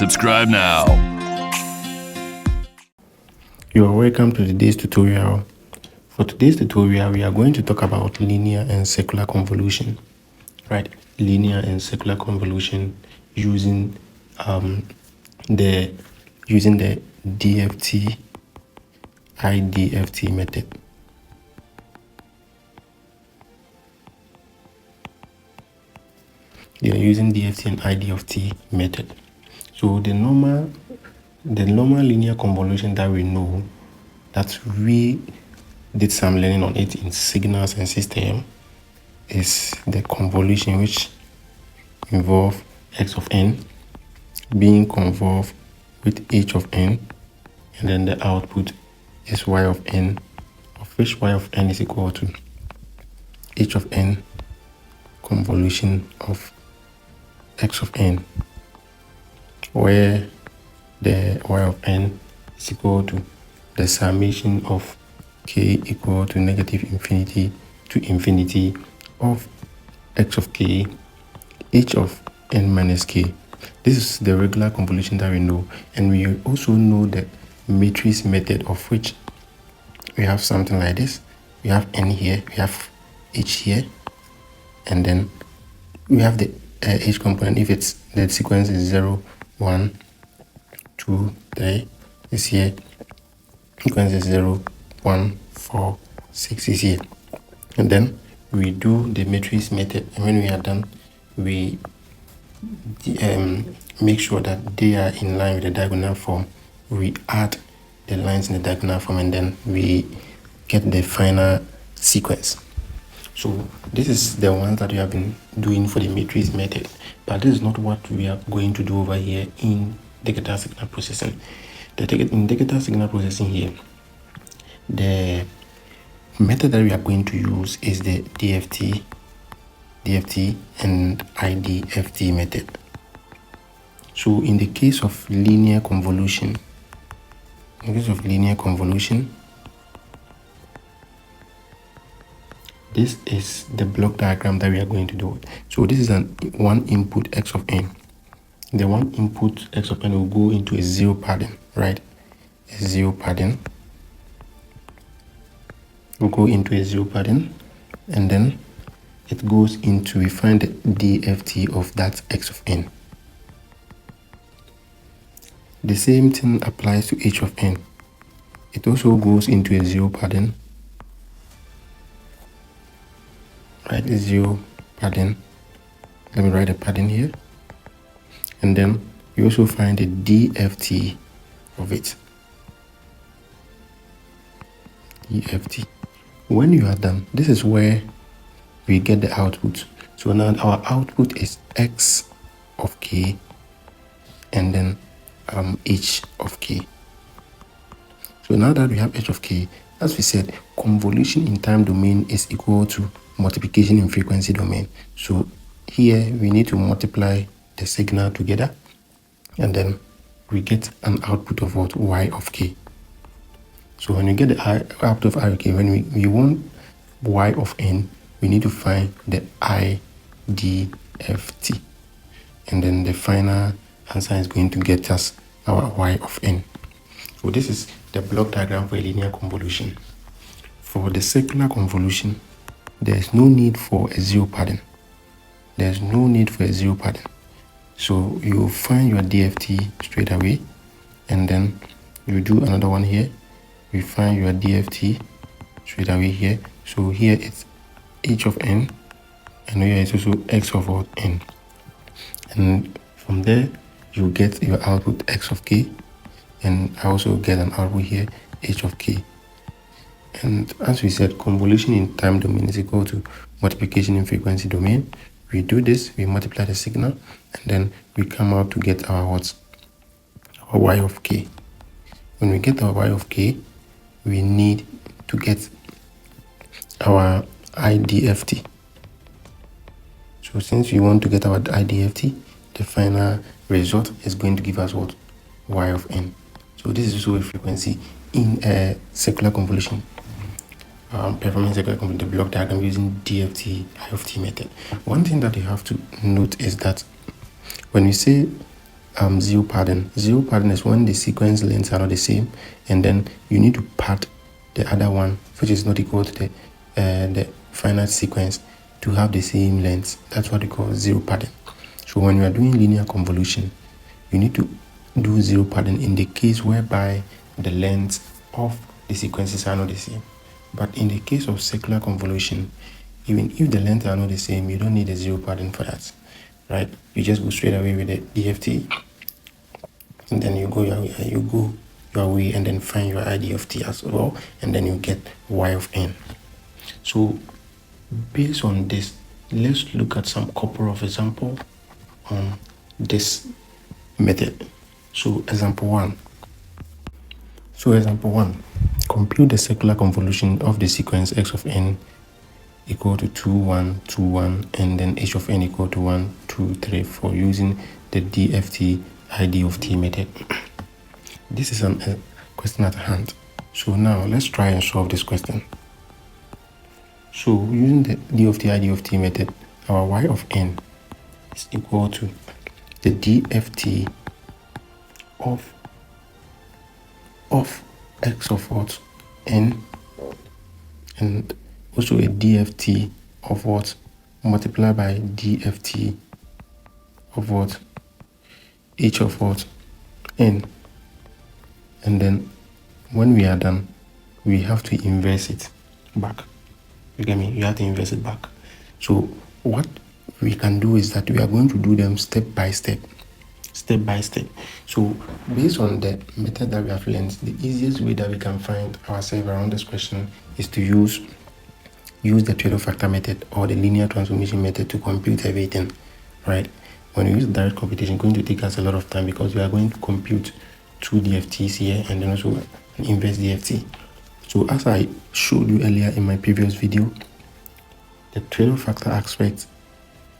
Subscribe now. You are welcome to today's tutorial. For today's tutorial, we are going to talk about linear and circular convolution, right? Linear and circular convolution using the DFT-IDFT method. They are using DFT and IDFT method. So the normal linear convolution that we know, that we did some learning on it in signals and system, is the convolution which involve x of n being convolved with h of n, and then the output is y of n, of which y of n is equal to h of n convolution of x of n, where the y of n is equal to the summation of k equal to negative infinity to infinity of x of k, h of n minus k. This is the regular convolution that we know, and we also know the matrix method, of which we have something like this. We have n here, we have h here, and then we have the h component. If it's the sequence is 0, 1, 2, 3 is here, sequence is 0, 1, 4, 6 is here, and then we do the matrix method, and when we are done, we make sure that they are in line with the diagonal form. We add the lines in the diagonal form, and then we get the final sequence. So this is the one that we have been doing for the matrix method, but this is not what we are going to do over here in digital signal processing. In digital signal processing here, the method that we are going to use is the DFT and IDFT method. So in the case of linear convolution, this is the block diagram that we are going to do. So this is one input x of n. The one input x of n will go into a zero pattern, right? A zero pattern will go into a zero pattern, and then it goes into, we find the DFT of that x of n. The same thing applies to h of n. It also goes into a zero pattern, right? A zero pattern. Let me write a pattern here, and then you also find the DFT of it. DFT. When you are done, this is where we get the output. So now our output is x of k, and then h of k. So now that we have h of k, as we said, convolution in time domain is equal to multiplication in frequency domain. So here we need to multiply the signal together, and then we get an output of what? Y of k. So when we get the output of I of k, when we want y of n, we need to find the IDFT, and then the final answer is going to get us our y of n. So this is the block diagram for a linear convolution. For the circular convolution, there is no need for a zero pattern. So you find your DFT straight away, and then you do another one here. You find your DFT straight away here. So here it's h of n, and here it's also x of what? N. And from there, you get your output x of k, and I also get an output here, h of k. And as we said, convolution in time domain is equal to multiplication in frequency domain. We do this, we multiply the signal, and then we come out to get our what? Our y of k. When we get our y of k, we need to get our IDFT. So since we want to get our IDFT, the final result is going to give us what? Y of n. So this is also a frequency in a circular convolution. Performing circular convolution, the block diagram using DFT-IDFT method. One thing that you have to note is that when we say zero padding. Zero padding is when the sequence lengths are not the same, and then you need to pad the other one, which is not equal to the finite sequence, to have the same length. That's what we call zero padding. So when you are doing linear convolution, you need to do zero padding in the case whereby the lengths of the sequences are not the same. But in the case of circular convolution, even if the lengths are not the same, you don't need a zero padding for that, right? You just go straight away with the DFT, and then you go your way and then find your IDFT as well, and then you get y of n. So based on this, let's look at some couple of examples on this method. So example one, compute the circular convolution of the sequence x of n equal to 2, 1, 2, 1, and then h of n equal to 1, 2, 3, 4 using the DFT-IDFT method. This is a question at hand. So now let's try and solve this question. So using the DFT-IDFT method, our y of n is equal to the DFT of x of what? N, and also a DFT of what? Multiplied by DFT of what? H of what? N. And then when we are done, we have to inverse it back. You get me? You have to inverse it back. So what we can do is that we are going to do them step by step. So based on the method that we have learned, the easiest way that we can find ourselves around this question is to use the trade-off factor method or the linear transformation method to compute everything, right? When we use direct computation, it's going to take us a lot of time because we are going to compute two DFTs here and then also an inverse DFT. So as I showed you earlier in my previous video, the trade-off factor aspect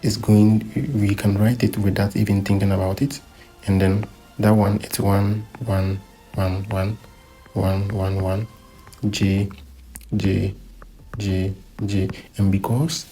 is we can write it without even thinking about it. And then that one, it's 1, 1, 1, 1, 1, 1, 1, J, J, J, J. And because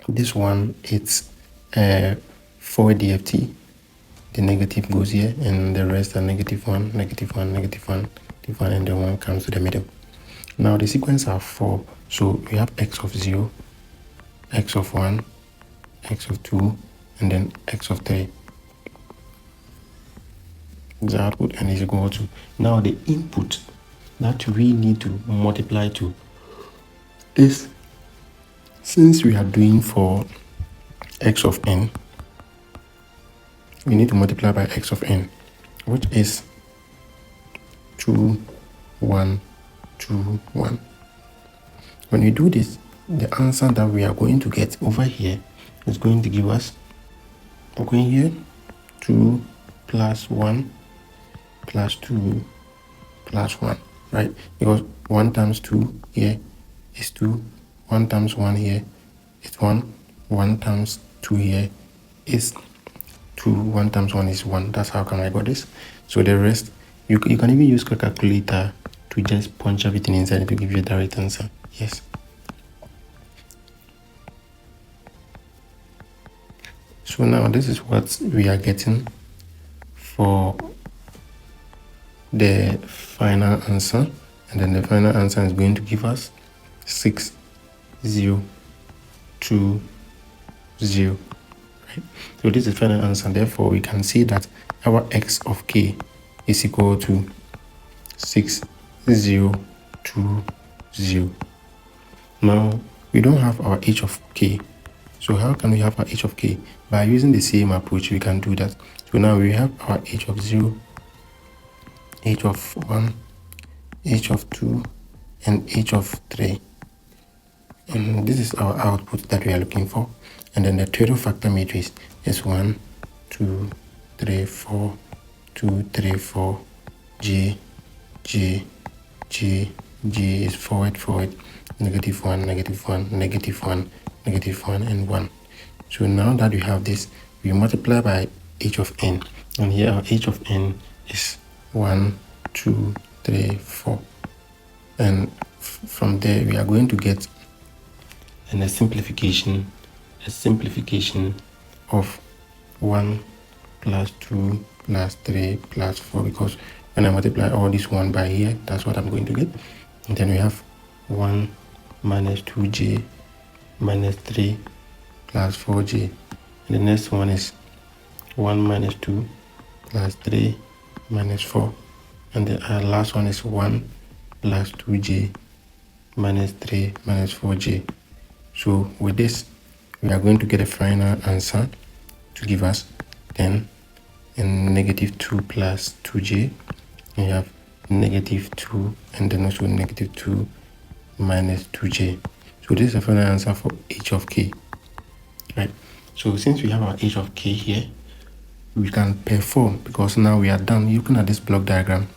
this one, it's 4 DFT, the negative goes here, and the rest are negative 1, negative 1, negative 1, negative 1, and then 1 comes to the middle. Now the sequence are 4, so we have x of 0, x of 1, x of 2, and then x of 3. The output n is equal to, now the input that we need to multiply to is, since we are doing for x of n, we need to multiply by x of n, which is 2, 1, 2, 1. When we do this, the answer that we are going to get over here is going to give us, going here, 2 plus 1 plus 2 plus 1, right? Because 1 times 2 here is 2, 1 times 1 here is 1, 1 times 2 here is 2, 1 times 1 is 1. That's how come I got this. So the rest, you can even use a calculator to just punch everything inside to give you a direct answer. Yes. So now this is what we are getting for the final answer, and then the final answer is going to give us 6, 0, 2, 0. Right? So this is the final answer. Therefore, we can see that our x of k is equal to 6, 0, 2, 0. Now we don't have our h of k. So how can we have our h of k? By using the same approach, we can do that. So now we have our h of 0, h of 1, h of 2, and h of 3. And this is our output that we are looking for. And then the trade-off factor matrix is 1, 2, 3, 4, 2, 3, 4, J, J, J, J is forward, negative 1, negative 1, negative 1, negative 1, and 1. So now that we have this, we multiply by h of n. And here our h of n is 1, 2, 3, 4. And from there, we are going to get a simplification of 1 plus 2 plus 3 plus 4, because when I multiply all this 1 by here, that's what I'm going to get. And then we have 1 minus 2j minus 3 plus 4j. And the next one is 1 minus 2 plus 3 minus 4. And the last one is 1 plus 2j minus 3 minus 4j. So with this, we are going to get a final answer to give us 10 and negative 2 plus 2j. And you have negative 2 and then also negative 2 minus 2j. So this is the final answer for h of k. Right. So since we have our h of k here, we can perform, because now we are done looking at this block diagram.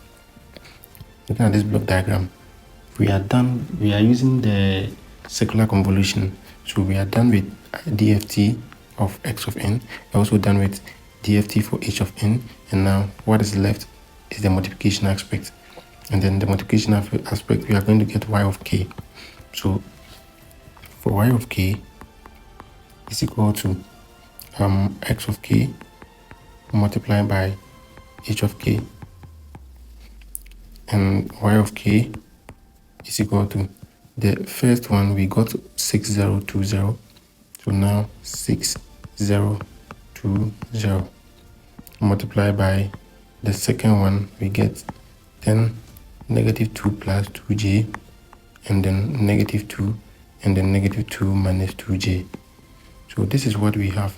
We are done. We are using the circular convolution. So we are done with DFT of x of n. We're also done with DFT for h of n. And now what is left is the multiplication aspect. And then the multiplication aspect, we are going to get y of k. So for y of k is equal to x of k multiplied by h of k, and y of k is equal to the first one we got 6020, so now 6020 multiplied by the second one we get 10 negative 2 plus 2j, and then negative 2 and then negative 2 minus 2j. So this is what we have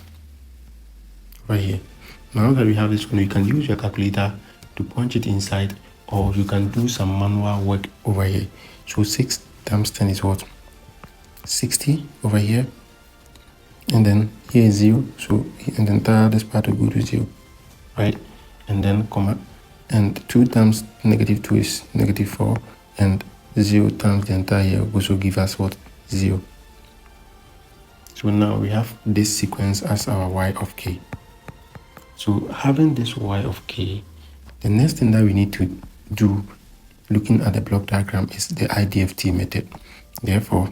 right here. Now that we have this one, you can use your calculator to punch it inside, or you can do some manual work over here. So 6 times 10 is what? 60 over here. And then here is 0. So and the entire this part will go to 0. Right? And then comma. And 2 times negative 2 is negative 4. And 0 times the entire here will also give us what? 0. So now we have this sequence as our y of k. So having this y of k, the next thing that we need to do looking at the block diagram is the IDFT method. Therefore,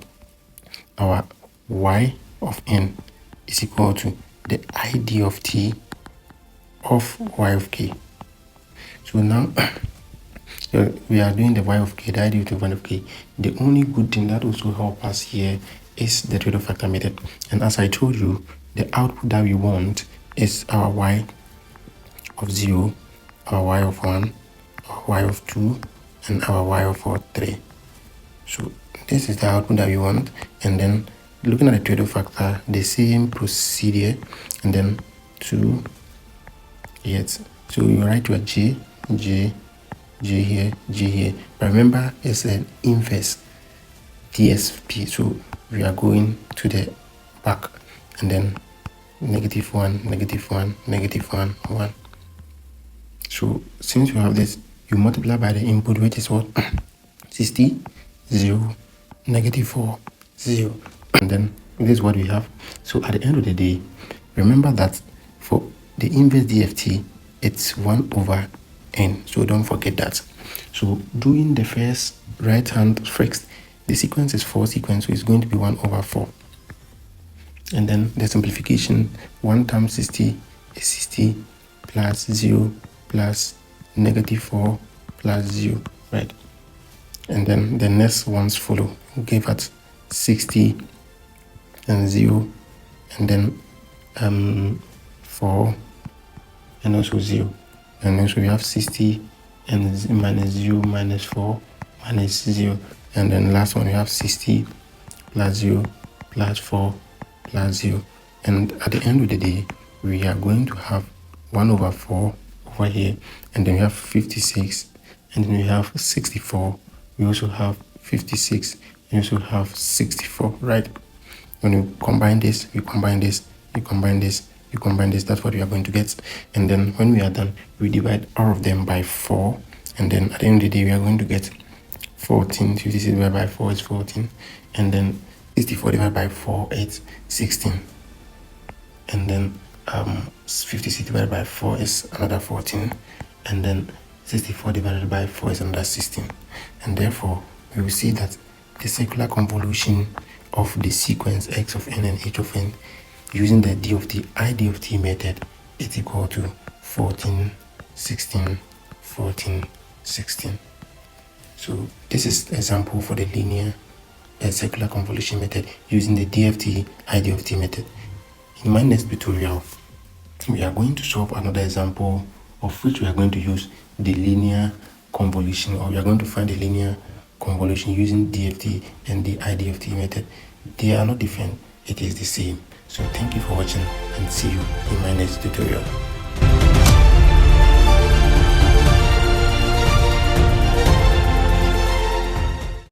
our y of n is equal to the IDFT of y of k. So now we are doing the y of k, the IDFT of y of k. The only good thing that also helps us here is the trade-off factor method. And as I told you, the output that we want is our y of 0, our y of 1, our y of 2, and our y of 3. So this is the output that we want. And then looking at the trade-off factor, the same procedure, and then 2, yes. So you write your j here, j here. But remember, it's an inverse DSP. So we are going to the back, and then negative 1, negative 1, negative 1, 1. So since you have this, you multiply by the input, which is what? 60, 0, negative 4, 0. And then this is what we have. So at the end of the day, remember that for the inverse DFT, it's 1 over n. So don't forget that. So doing the first right hand first, the sequence is 4 sequence, so it's going to be 1 over 4. And then the simplification, 1 times 60 is 60 plus 0 plus negative 4 plus 0, right? And then the next ones follow. Give us 60 and 0, and then 4 and also 0. And then so we have 60 and minus 0 minus 4 minus 0. And then last one we have 60 plus 0 plus 4 plus 0. And at the end of the day, we are going to have 1 over 4 over here, and then we have 56, and then we have 64. We also have 56, and we also have 64, right? When you combine this, you combine this, you combine this, you combine this, that's what we are going to get. And then when we are done, we divide all of them by 4, and then at the end of the day, we are going to get 14. 56 divided by 4 is 14, and then 64 divided by 4 is 16, and then 56 divided by 4 is another 14, and then 64 divided by 4 is another 16. And therefore we will see that the circular convolution of the sequence x of n and h of n using the DFT-IDFT method is equal to 14 16, 14, 16. So this is example for the linear circular convolution method using the DFT-IDFT method. In my next tutorial, we are going to solve another example of which we are going to use the linear convolution, or we are going to find the linear convolution using DFT and the IDFT method. They are not different, it is the same. So thank you for watching and see you in my next tutorial.